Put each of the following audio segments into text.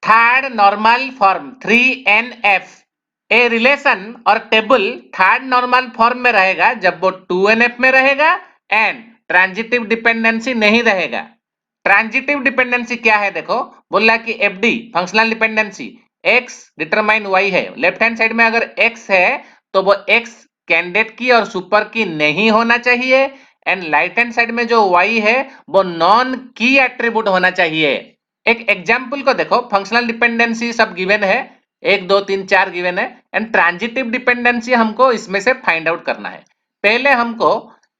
Third normal form 3NF a relation और table third normal form में रहेगा जब वो 2NF में रहेगा एंड ट्रांजिटिव डिपेंडेंसी नहीं रहेगा। ट्रांजिटिव डिपेंडेंसी क्या है देखो, बोला कि FD functional dependency x determine y है। लेफ्ट हैंड साइड में अगर x है तो वो x कैंडिडेट की और सुपर की नहीं होना चाहिए एंड राइट हैंड साइड में जो y है वो नॉन की एट्रीब्यूट होना चाहिए। एक एग्जांपल को देखो, फंक्शनल डिपेंडेंसी सब गिवन है, 1 2 3 4 गिवन है एंड ट्रांजिटिव डिपेंडेंसी हमको इसमें से फाइंड आउट करना है। पहले हमको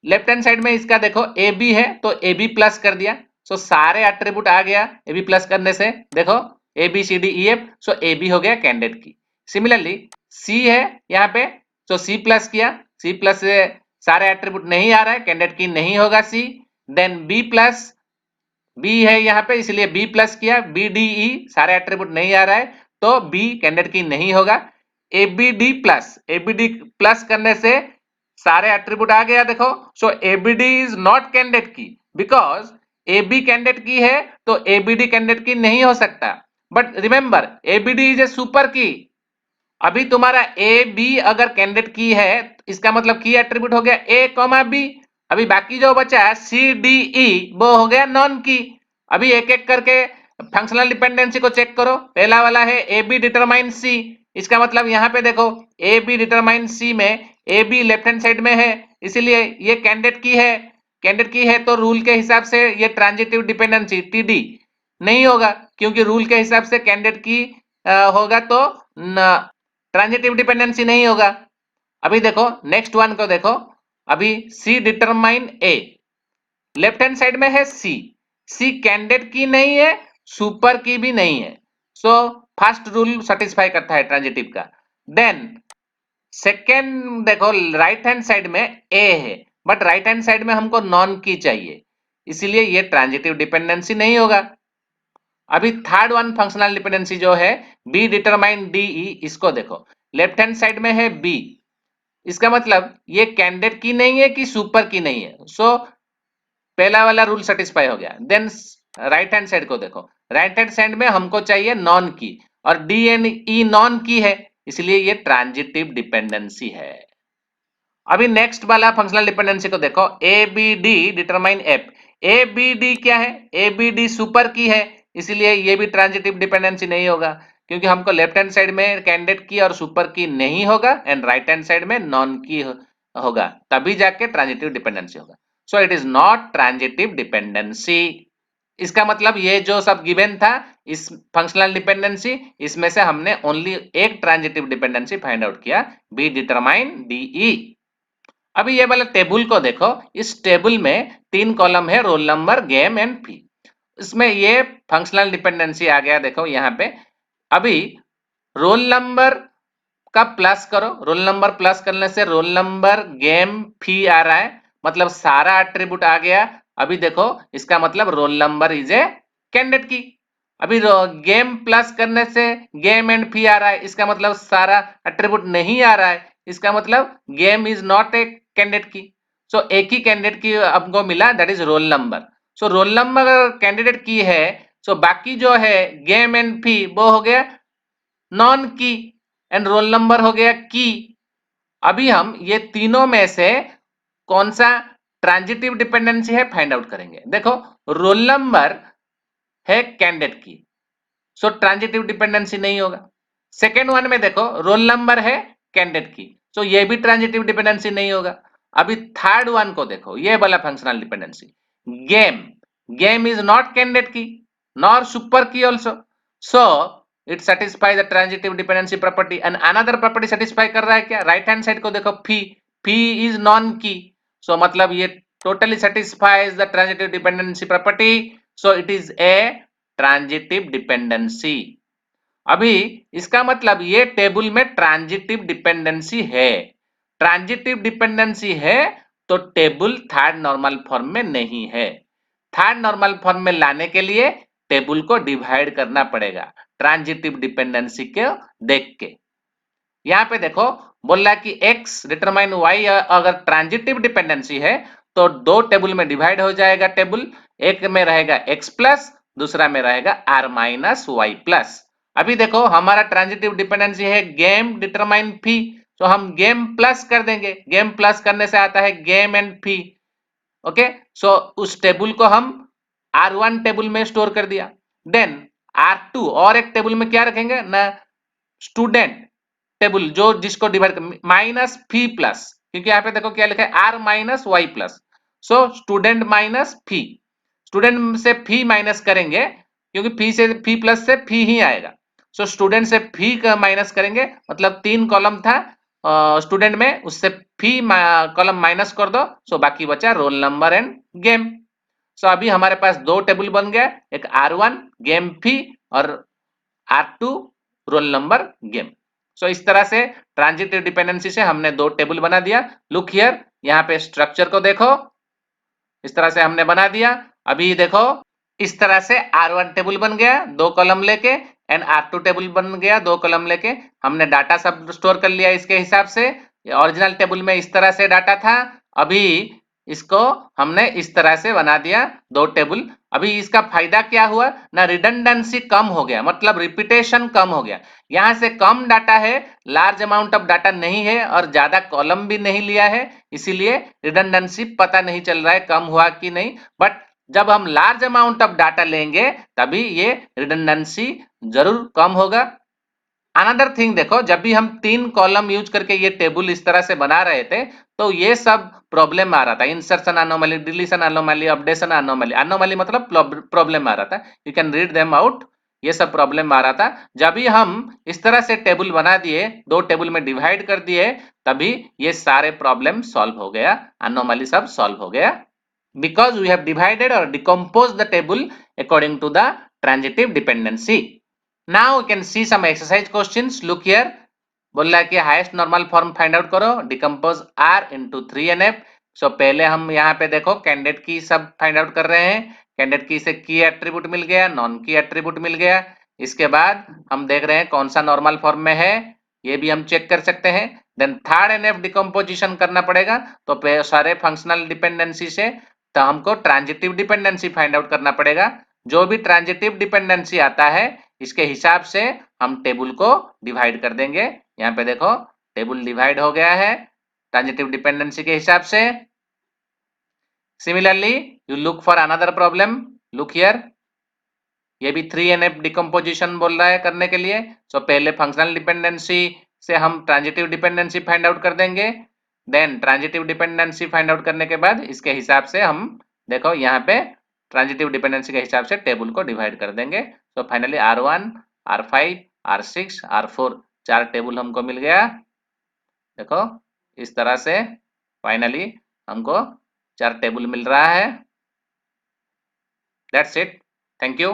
लेफ्ट हैंड साइड में इसका देखो ए बी है तो ए बी प्लस कर दिया, सो सारे एट्रीब्यूट आ गया ए बी प्लस करने से। देखो A B C D E F, so A B हो गया कैंडिडेट की। सिमिलरली सी है यहाँ पे, सो सी प्लस किया, सी प्लस से सारे एट्रीब्यूट नहीं आ रहा है, कैंडिडेट की नहीं होगा सी। देन बी प्लस, बी है यहाँ पे इसलिए बी प्लस किया, बी डी ई सारे एट्रीब्यूट नहीं आ रहा है तो बी कैंडिडेट की नहीं होगा। ए बी डी प्लस करने से सारे एट्रीब्यूट आ गया देखो, सो एबीडी इज नॉट कैंडिडेट की बिकॉज एबी कैंडिडेट की है तो एबीडी कैंडिडेट की नहीं हो सकता। But remember ABD is a super की। अभी तुम्हारा ए बी अगर कैंडिडेट की है इसका मतलब की एट्रीब्यूट हो गया ए कॉमा बी। अभी बाकी जो बचा सी डी ई वो हो गया नॉन की। अभी एक एक करके फंक्शनल डिपेंडेंसी को चेक करो। पहला वाला है ए बी डिटरमाइन सी, इसका मतलब यहाँ पे देखो ए बी डिटरमाइन सी में A be left hand side में है इसीलिए ये कैंडिडेट की है। कैंडिडेट की है तो रूल के हिसाब से ये ट्रांजिटिव डिपेंडेंसी टीडी नहीं होगा क्योंकि रूल के हिसाब से कैंडिडेट की होगा तो ट्रांजिटिव डिपेंडेंसी नहीं होगा। अभी देखो नेक्स्ट वन को देखो, अभी सी डिटरमाइन ए, लेफ्ट हैंड साइड में है सी, सी कैंडिडेट की नहीं है सुपर की भी नहीं है, सो फर्स्ट रूल सेटिस्फाई करता है ट्रांजिटिव का। देन सेकेंड देखो राइट हैंड साइड में ए है बट राइट हैंड साइड में हमको नॉन की चाहिए इसीलिए ये ट्रांजिटिव डिपेंडेंसी नहीं होगा। अभी थर्ड वन फंक्शनल डिपेंडेंसी जो है बी डिटरमाइन डी ई, इसको देखो लेफ्ट हैंड साइड में है बी, इसका मतलब ये कैंडिडेट की नहीं है कि सुपर की नहीं है, सो पहला वाला रूल सेटिस्फाई हो गया। देन राइट हैंड साइड को देखो, राइट हैंड साइड में हमको चाहिए नॉन की और डी एन ई नॉन की है इसलिए ये ट्रांजिटिव डिपेंडेंसी है। अभी नेक्स्ट वाला फंक्शनल डिपेंडेंसी को देखो, A B D determine F, A B D क्या है, ए बी डी सुपर की है इसलिए ये भी ट्रांजिटिव डिपेंडेंसी नहीं होगा क्योंकि हमको लेफ्ट हैंड साइड में कैंडिडेट की और सुपर की नहीं होगा एंड राइट हैंड साइड में नॉन की होगा तभी जाके ट्रांजिटिव डिपेंडेंसी होगा। So it is not transitive dependency. इसका मतलब ये जो सब गिवन था इस फंक्शनल डिपेंडेंसी इसमें से हमने ओनली एक ट्रांजिटिव डिपेंडेंसी फाइंड आउट किया, बी डिटरमाइन डीई। अभी ये वाला टेबल को देखो, इस टेबल में 3 कॉलम है, roll number game and fee, इसमें ये फंक्शनल डिपेंडेंसी आ गया देखो यहाँ पे। अभी रोल नंबर का प्लस करो, रोल नंबर प्लस करने से रोल नंबर गेम फी आ रहा है मतलब सारा एट्रीब्यूट आ गया। अभी देखो इसका मतलब roll number is a candidate की। अभी गेम प्लस करने से गेम एंड फी आ रहा है इसका मतलब सारा एट्रीब्यूट नहीं आ रहा है, इसका मतलब game is not a candidate की। सो एक ही कैंडिडेट की हमको मिला that is roll number. So roll number अगर कैंडिडेट की है सो बाकी जो है गेम एंड फी वो हो गया नॉन की एंड रोल नंबर हो गया की। अभी हम ये तीनों में से कौन सा ट्रांजिटिव डिपेंडेंसी है फाइंड आउट करेंगे। देखो रोल नंबर है कैंडिडेट की, सो ट्रांजिटिव डिपेंडेंसी नहीं होगा। सेकेंड वन में देखो रोल नंबर है कैंडिडेट की, सो ये भी ट्रांजिटिव डिपेंडेंसी नहीं होगा। अभी थर्ड वन को देखो, ये वाला functional dependency game, game is not candidate की नॉर सुपर की also, so it satisfy the transitive dependency property and another property satisfy कर रहा है क्या, राइट हैंड साइड को देखो फी, फी इज नॉन की, सो मतलब ये totally satisfies the transitive dependency property, so it is a transitive dependency. अभी इसका मतलब ये टेबल में ट्रांजिटिव डिपेंडेंसी है, ट्रांजिटिव डिपेंडेंसी है तो टेबल थर्ड नॉर्मल फॉर्म में नहीं है। थर्ड नॉर्मल फॉर्म में लाने के लिए टेबल को डिवाइड करना पड़ेगा ट्रांजिटिव डिपेंडेंसी को देख के। यहाँ पे देखो बोल रहा है कि x डिटरमाइन y अगर ट्रांजिटिव डिपेंडेंसी है तो 2 टेबल में डिवाइड हो जाएगा टेबल, एक में रहेगा x प्लस दूसरा में रहेगा r माइनस y प्लस। अभी देखो हमारा ट्रांजिटिव डिपेंडेंसी है गेम डिटरमाइन फी, तो हम गेम प्लस कर देंगे, गेम प्लस करने से आता है गेम एंड फी। ओके, सो उस टेबल को हम R1 टेबल में स्टोर कर दिया। देन R2 और एक टेबल में क्या रखेंगे ना, स्टूडेंट टेबल, जो जिसको डिवाइड माइनस फी प्लस, क्योंकि यहाँ पे देखो क्या लिखा है R minus Y plus, so student minus fee, student से फी माइनस करेंगे क्योंकि फी से फी प्लस से फी ही आएगा, सो स्टूडेंट से फी का माइनस करेंगे, मतलब 3 कॉलम था स्टूडेंट में, उससे फी कॉलम माइनस कर दो, सो बाकी बचा रोल नंबर एंड गेम। सो अभी हमारे पास दो टेबल बन गया, एक R1 गेम फी और R2 रोल नंबर गेम। सो इस तरह से ट्रांजिटिव डिपेंडेंसी से हमने दो टेबल बना दिया। लुक हियर, यहाँ पे स्ट्रक्चर को देखो, इस तरह से हमने बना दिया। अभी देखो इस तरह से R1 टेबल बन गया दो कॉलम लेके, एंड R2 टेबल बन गया दो कॉलम लेके। हमने डाटा सब स्टोर कर लिया इसके हिसाब से। ओरिजिनल टेबल में इस तरह से डाटा था, अभी इसको हमने इस तरह से बना दिया दो टेबल। अभी इसका फायदा क्या हुआ ना, रिडंडेंसी कम हो गया, मतलब रिपीटेशन कम हो गया। यहाँ से कम डाटा है, लार्ज अमाउंट ऑफ डाटा नहीं है और ज्यादा कॉलम भी नहीं लिया है, इसीलिए रिडंडेंसी पता नहीं चल रहा है कम हुआ कि नहीं। बट जब हम लार्ज अमाउंट ऑफ डाटा लेंगे तभी ये रिडंडेंसी जरूर कम होगा। अनदर थिंग देखो, जब भी हम 3 कॉलम यूज करके ये टेबल इस तरह से बना रहे थे तो ये सब प्रॉब्लम आ रहा था, insertion anomaly, deletion anomaly, updation anomaly, anomaly मतलब प्रॉब्लम आ रहा था, you can read them out. ये सब प्रॉब्लम आ रहा था। जब भी हम इस तरह से टेबल बना दिए, दो टेबल में डिवाइड कर दिए, तभी ये सारे प्रॉब्लम सॉल्व हो गया, एनोमली सब सॉल्व हो गया, because we have divided or decomposed the table according to the transitive dependency. Now we can see some exercise questions. Look here, बोल रहा है कि highest normal form find out करो, डिकम्पोज R into 3NF। सो पहले हम यहाँ पे देखो कैंडिडेट की सब फाइंड आउट कर रहे हैं, कैंडिडेट की से की एट्रीब्यूट मिल गया, नॉन की एट्रीब्यूट मिल गया। इसके बाद हम देख रहे हैं कौन सा नॉर्मल फॉर्म में है, ये भी हम चेक कर सकते हैं। देन थर्ड NF डिकम्पोजिशन करना पड़ेगा, तो सारे फंक्शनल डिपेंडेंसी से तो हमको ट्रांजिटिव डिपेंडेंसी फाइंड आउट करना पड़ेगा। जो भी ट्रांजिटिव डिपेंडेंसी आता है इसके हिसाब से हम टेबल को डिवाइड कर देंगे। यहाँ पे देखो टेबल डिवाइड हो गया है ट्रांजिटिव डिपेंडेंसी के हिसाब से। Similarly you look for another problem, look here, ये भी 3NF डिकम्पोजिशन बोल रहा है करने के लिए। सो पहले फंक्शनल डिपेंडेंसी से हम ट्रांजिटिव डिपेंडेंसी फाइंड आउट कर देंगे, then transitive dependency find out करने के बाद इसके हिसाब से हम देखो यहाँ पे ट्रांजिटिव डिपेंडेंसी के हिसाब से टेबल को डिवाइड कर देंगे। So finally R1, R5, R6, R4 चार टेबल हमको मिल गया। देखो इस तरह से फाइनली हमको चार टेबल मिल रहा है। That's it, thank you.